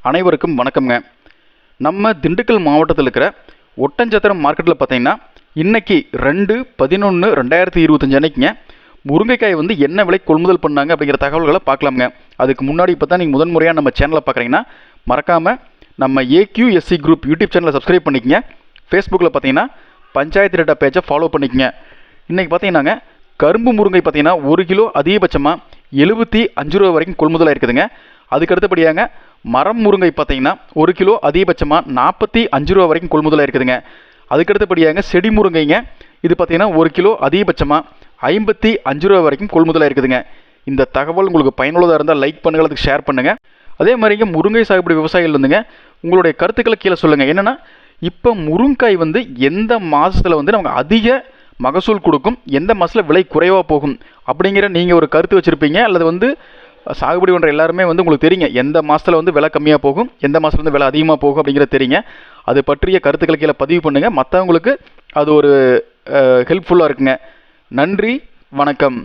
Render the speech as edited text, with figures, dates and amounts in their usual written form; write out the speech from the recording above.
அனைவருக்கும் வணக்கம்ங்க. நம்ம திண்டுக்கல் மாவட்டத்தில் இருக்கிற ஒட்டஞ்சத்திரம் மார்க்கெட்டில் பார்த்தீங்கன்னா இன்றைக்கி 2/11/2025 அன்னைக்குங்க முருங்கைக்காய் வந்து என்ன விலை கொள்முதல் பண்ணாங்க அப்படிங்கிற தகவல்களை பார்க்கலாமுங்க. அதுக்கு முன்னாடி இப்போ தான் நீங்கள் முதன்முறையாக நம்ம சேனலை பார்க்குறீங்கன்னா மறக்காமல் நம்ம AQSC குரூப் யூடியூப் சேனலை சப்ஸ்கிரைப் பண்ணிக்கங்க. ஃபேஸ்புக்கில் பார்த்தீங்கன்னா பஞ்சாயத்து டேட்டா பேஜை ஃபாலோ பண்ணிக்கங்க. இன்றைக்கி பார்த்தீங்கன்னாங்க கரும்பு முருங்கை பார்த்தீங்கன்னா 1 கிலோ அதிகபட்சமாக 75 ரூபா வரைக்கும் கொள்முதலாக இருக்குதுங்க. அதுக்கு அடுத்தபடியாங்க மரம் முருங்கை பார்த்தீங்கன்னா 1 கிலோ அதிகபட்சமாக 45 ரூபா வரைக்கும் கொள்முதலாக இருக்குதுங்க. அதுக்கு அடுத்தபடியாங்க செடி முருங்கைங்க, இது பார்த்தீங்கன்னா 1 கிலோ அதிகபட்சமாக 55 ரூபா வரைக்கும் கொள்முதலாக இருக்குதுங்க. இந்த தகவல் உங்களுக்கு பயனுள்ளதாக இருந்தால் லைக் பண்ணுங்கள், அதுக்கு ஷேர் பண்ணுங்கள். அதே மாதிரிங்க முருங்கை சாகுபடி விவசாயிகள் வந்துங்க உங்களுடைய கருத்துக்களை கீழே சொல்லுங்கள். என்னென்னா இப்போ முருங்காய் வந்து எந்த மாதத்தில் வந்து நமக்கு அதிக மகசூல் கொடுக்கும், எந்த மாதத்தில் விலை குறைவாக போகும் அப்படிங்கிற நீங்கள் ஒரு கருத்து வச்சுருப்பீங்க. அல்லது வந்து சாகுபடி பண்ணுற எல்லாருமே வந்து உங்களுக்கு தெரியுங்க எந்த மாதத்தில் வந்து விலை கம்மியாக போகும், எந்த மாதத்தில் வந்து விலை அதிகமாக போகும் அப்படிங்கிறது தெரியுங்க. அது பற்றிய கருத்துக்களை கீழே பதிவு பண்ணுங்கள். மற்றவங்களுக்கு அது ஒரு ஹெல்ப்ஃபுல்லாக இருக்குங்க. நன்றி, வணக்கம்.